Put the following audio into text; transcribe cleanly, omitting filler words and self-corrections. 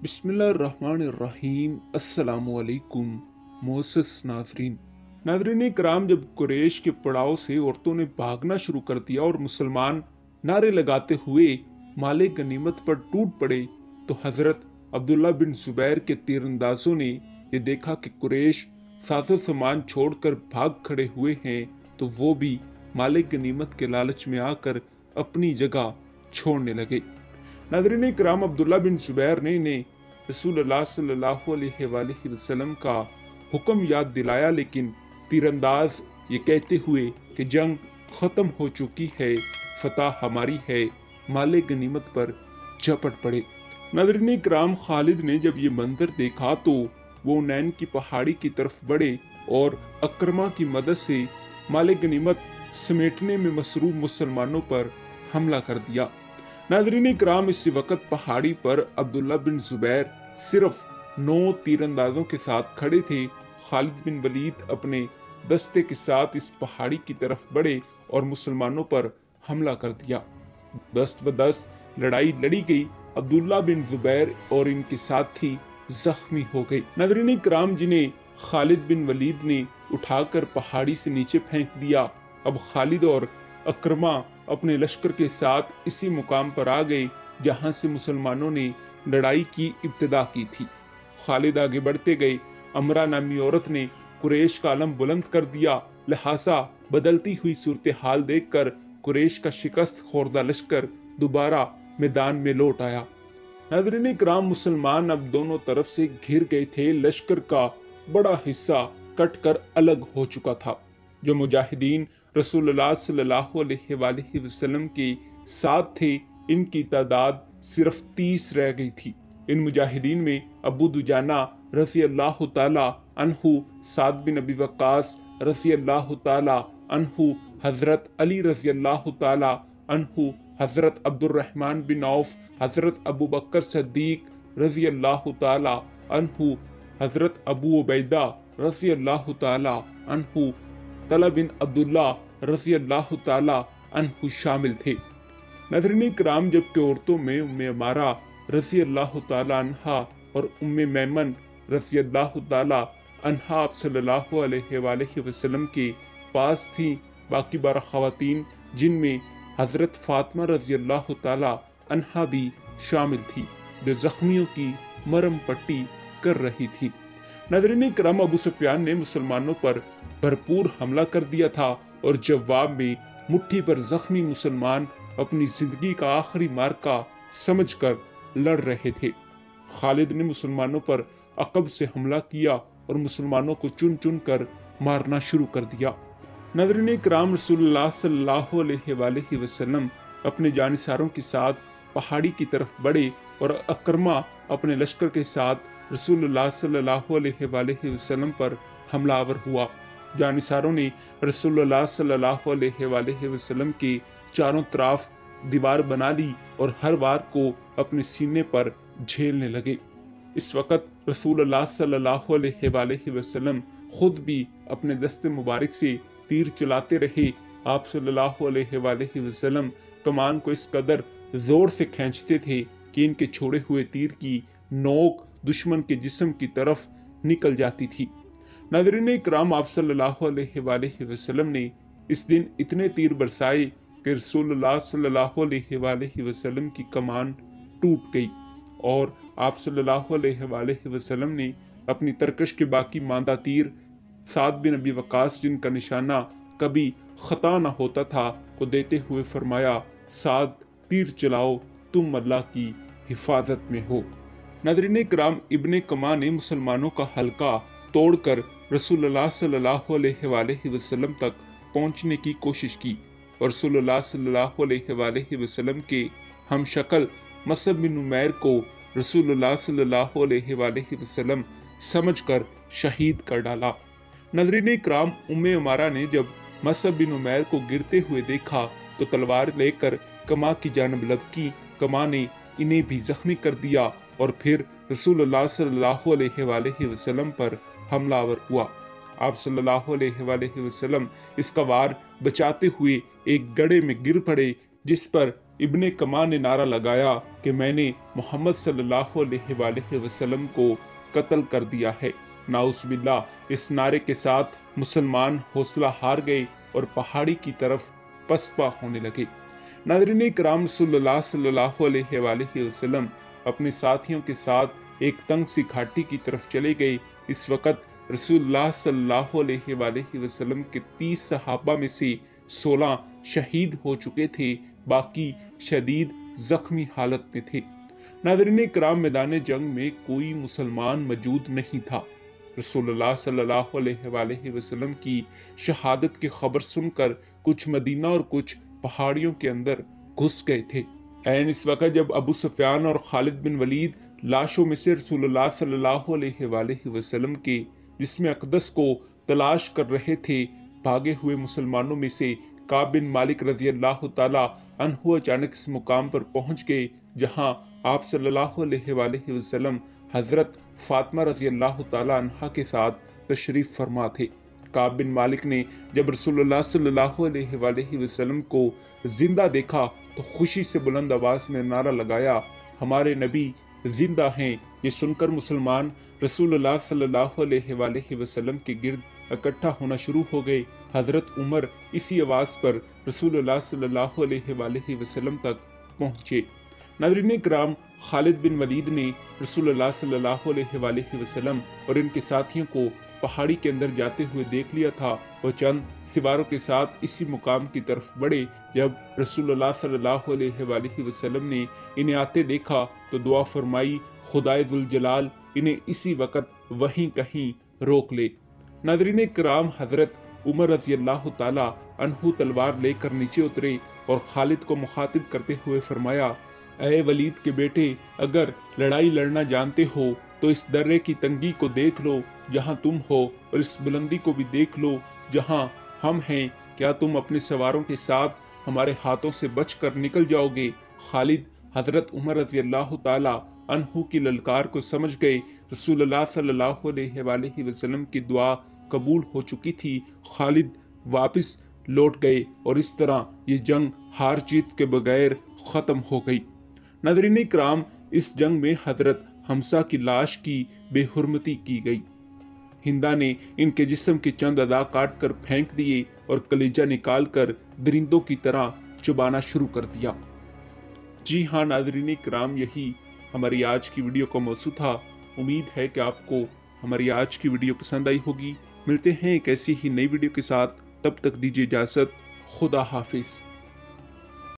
بسم اللہ الرحمن الرحیم۔ السلام علیکم معزز ناظرین کرام، جب قریش کے پڑاؤ سے عورتوں نے بھاگنا شروع کر دیا اور مسلمان نعرے لگاتے ہوئے مال غنیمت پر ٹوٹ پڑے تو حضرت عبداللہ بن زبیر کے تیر اندازوں نے یہ دیکھا کہ قریش ساز و سامان چھوڑ کر بھاگ کھڑے ہوئے ہیں تو وہ بھی مال غنیمت کے لالچ میں آ کر اپنی جگہ چھوڑنے لگے۔ ناظرین کرام، عبداللہ بن زبیر نے انہیں رسول اللہ صلی اللہ علیہ وآلہ وسلم کا حکم یاد دلایا، لیکن تیر انداز یہ کہتے ہوئے کہ جنگ ختم ہو چکی ہے، فتح ہماری ہے، مال غنیمت پر جھپٹ پڑے۔ ناظرین کرام، خالد نے جب یہ منظر دیکھا تو وہ نین کی پہاڑی کی طرف بڑھے اور اکرما کی مدد سے مال غنیمت سمیٹنے میں مصروف مسلمانوں پر حملہ کر دیا۔ ناظرین کرام، اسی وقت پہاڑی پر عبداللہ بن زبیر صرف 9 تیر اندازوں کے ساتھ کھڑے تھے۔ خالد بن ولید اپنے دستے کے ساتھ اس پہاڑی کی طرف بڑھے اور مسلمانوں پر حملہ کر دیا۔ دست بدست لڑائی لڑی گئی۔ عبداللہ بن زبیر اور ان کے ساتھی زخمی ہو گئے۔ ناظرین کرام، جنہیں خالد بن ولید نے اٹھا کر پہاڑی سے نیچے پھینک دیا، اب خالد اور اکرما اپنے لشکر کے ساتھ اسی مقام پر آ گئے جہاں سے مسلمانوں نے لڑائی کی ابتدا کی تھی۔ خالد آگے بڑھتے گئے۔ امرا نامی عورت نے قریش کا علم بلند کر دیا، لہٰذا بدلتی ہوئی صورتحال دیکھ کر قریش کا شکست خوردہ لشکر دوبارہ میدان میں لوٹ آیا۔ ناظرین کرام، مسلمان اب دونوں طرف سے گھر گئے تھے۔ لشکر کا بڑا حصہ کٹ کر الگ ہو چکا تھا۔ جو مجاہدین رسول اللہ صلی اللہ علیہ وآلہ وسلم کے ساتھ تھے، ان کی تعداد صرف 30 رہ گئی تھی۔ ان مجاہدین میں ابو دجانہ رضی اللہ تعالی عنہ، سعد بن ابی وقاص رضی اللہ تعالی عنہ، حضرت علی رضی اللہ تعالی عنہ، حضرت عبد الرحمن بن عوف، حضرت ابو بکر صدیق رضی اللہ تعالی عنہ، حضرت ابو عبیدہ رضی اللہ تعالی عنہ، طلحہ بن عبداللہ رضی اللہ تعالی عنہ شامل تھے۔ ناظرین کرام، جبکہ عورتوں میں ام عمارہ رضی اللہ تعالی عنہ اور ام میمن رضی اللہ تعالی عنہ آپ صلی اللہ علیہ وآلہ وسلم کے پاس تھیں، باقی 12 خواتین جن میں حضرت فاطمہ رضی اللہ تعالی عنہ بھی شامل تھی، جو زخمیوں کی مرہم پٹی کر رہی تھی۔ ناظرین کرام، ابو سفیان نے مسلمانوں پر بھرپور حملہ کر دیا تھا اور جواب میں مٹھی پر زخمی مسلمان اپنی زندگی کا آخری معرکہ سمجھ کر لڑ رہے تھے۔ خالد نے مسلمانوں پر عقب سے حملہ کیا اور مسلمانوں کو چن چن کر مارنا شروع کر دیا۔ ناظرین کرام، رسول اللہ صلی اللہ علیہ وآلہ وسلم اپنے جانثاروں کے ساتھ پہاڑی کی طرف بڑھے اور اکرما اپنے لشکر کے ساتھ رسول اللہ صلی اللہ علیہ وآلہ وسلم پر حملہ آور ہوا۔ جانثاروں نے رسول اللہ صلی اللہ علیہ وآلہ وسلم کے چاروں طرف دیوار بنا لی اور ہر وار کو اپنے سینے پر جھیلنے لگے۔ اس وقت رسول اللہ صلی اللہ علیہ وآلہ وسلم خود بھی اپنے دست مبارک سے تیر چلاتے رہے۔ آپ صلی اللہ علیہ وآلہ وسلم کمان کو اس قدر زور سے کھینچتے تھے کہ ان کے چھوڑے ہوئے تیر کی نوک دشمن کے جسم کی طرف نکل جاتی تھی۔ ناظرین اکرام، آپ صلی اللہ علیہ وآلہ وسلم نے اس دن اتنے تیر برسائے کہ رسول اللہ صلی اللہ علیہ وآلہ وسلم کی کمان ٹوٹ گئی اور آپ صلی اللہ علیہ وآلہ وسلم نے اپنی ترکش کے باقی ماندہ تیر سعد بن ابی وقاص، جن کا نشانہ کبھی خطا نہ ہوتا تھا، کو دیتے ہوئے فرمایا، سعد تیر چلاؤ، تم اللہ کی حفاظت میں ہو۔ ناظرین کرام، ابن کما نے مسلمانوں کا حلقہ توڑ کر رسول اللہ صلی اللہ علیہ وآلہ وسلم تک پہنچنے کی کوشش کی اور رسول اللہ صلی اللہ علیہ وآلہ وسلم کے ہم شکل مصعب بن عمیر کو رسول اللہ صلی اللہ علیہ وآلہ وسلم سمجھ کر شہید کر ڈالا۔ ناظرین کرام، ام عمارہ نے جب مصعب بن عمیر کو گرتے ہوئے دیکھا تو تلوار لے کر کما کی جانب لپکی۔ کما نے انہیں بھی زخمی کر دیا اور پھر رسول اللہ صلی اللہ علیہ وآلہ وسلم پر حملہ آور ہوا۔ آپ صلی اللہ علیہ وآلہ وسلم اس کا وار بچاتے ہوئے ایک گڑھے میں گر پڑے، جس پر ابن کما نے نعرہ لگایا کہ کہ میں نے محمد صلی اللہ علیہ وآلہ وسلم کو قتل کر دیا ہے۔ نعوذ باللہ، اس نعرے کے ساتھ مسلمان حوصلہ ہار گئے اور پہاڑی کی طرف پسپا ہونے لگے۔ ناظرین کرام، رسول اللہ صلی اللہ علیہ وآلہ وسلم اپنے ساتھیوں کے ساتھ ایک تنگ سی گھاٹی کی طرف چلے گئے۔ اس وقت رسول اللہ صلی اللہ علیہ وآلہ وسلم کے 30 صحابہ میں سے 16 شہید ہو چکے تھے، باقی شدید زخمی حالت میں تھے۔ ناظرین کرام، میدان جنگ میں کوئی مسلمان موجود نہیں تھا۔ رسول اللہ صلی اللہ علیہ وآلہ وسلم کی شہادت کی خبر سن کر کچھ مدینہ اور کچھ پہاڑیوں کے اندر گھس گئے تھے۔ اس وقت جب ابو سفیان اور خالد بن ولید لاشوں میں سے رسول اللہ صلی اللہ علیہ وآلہ وسلم کے جسم اقدس کو تلاش کر رہے تھے، بھاگے ہوئے مسلمانوں میں سے کعب بن مالک رضی اللہ تعالی عنہ اچانک اس مقام پر پہنچ گئے جہاں آپ صلی اللہ علیہ وآلہ وسلم حضرت فاطمہ رضی اللہ تعالی عنہ کے ساتھ تشریف فرما تھے۔ کعب بن مالک نے جب رسول اللہ صلی اللہ علیہ وآلہ وسلم کو زندہ دیکھا تو خوشی سے بلند آواز میں نعرہ لگایا، ہمارے نبی زندہ ہیں۔ یہ سن کر مسلمان رسول اللہ صلی اللہ علیہ وآلہ وسلم کے گرد اکٹھا ہونا شروع ہو گئے۔ حضرت عمر اسی آواز پر رسول اللہ صلی اللہ علیہ وآلہ وسلم تک پہنچے۔ ناظرین کرام، خالد بن ولید نے رسول اللہ صلی اللہ علیہ وآلہ وسلم اور ان کے ساتھیوں کو پہاڑی کے اندر جاتے ہوئے دیکھ لیا تھا۔ وہ چند سواروں کے ساتھ اسی مقام کی طرف بڑھے۔ جب رسول اللہ صلی اللہ علیہ وآلہ وسلم نے انہیں آتے دیکھا تو دعا فرمائی، خدائے ذوالجلال انہیں اسی وقت وہیں کہیں روک لے۔ ناظرین کرام، حضرت عمر رضی اللہ تعالی عنہ تلوار لے کر نیچے اترے اور خالد کو مخاطب کرتے ہوئے فرمایا، اے ولید کے بیٹے، اگر لڑائی لڑنا جانتے ہو تو اس درے کی تنگی کو دیکھ لو جہاں تم ہو، اور اس بلندی کو بھی دیکھ لو جہاں ہم ہیں۔ کیا تم اپنے سواروں کے ساتھ ہمارے ہاتھوں سے بچ کر نکل جاؤ گے؟ خالد حضرت عمر رضی اللہ تعالی عنہ کی للکار کو سمجھ گئے۔ رسول اللہ صلی اللہ علیہ وآلہ وسلم کی دعا قبول ہو چکی تھی۔ خالد واپس لوٹ گئے اور اس طرح یہ جنگ ہار جیت کے بغیر ختم ہو گئی۔ ناظرین کرام، اس جنگ میں حضرت حمزہ کی لاش کی بے حرمتی کی گئی۔ ہندا نے ان کے جسم کے چند اعضاء کاٹ کر پھینک دیے اور کلیجہ نکال کر درندوں کی طرح چبانا شروع کر دیا۔ جی ہاں ناظرین کرام، یہی ہماری آج کی ویڈیو کا موضوع تھا۔ امید ہے کہ آپ کو ہماری آج کی ویڈیو پسند آئی ہوگی۔ ملتے ہیں ایک ایسی ہی نئی ویڈیو کے ساتھ، تب تک دیجیے اجازت۔ خدا حافظ۔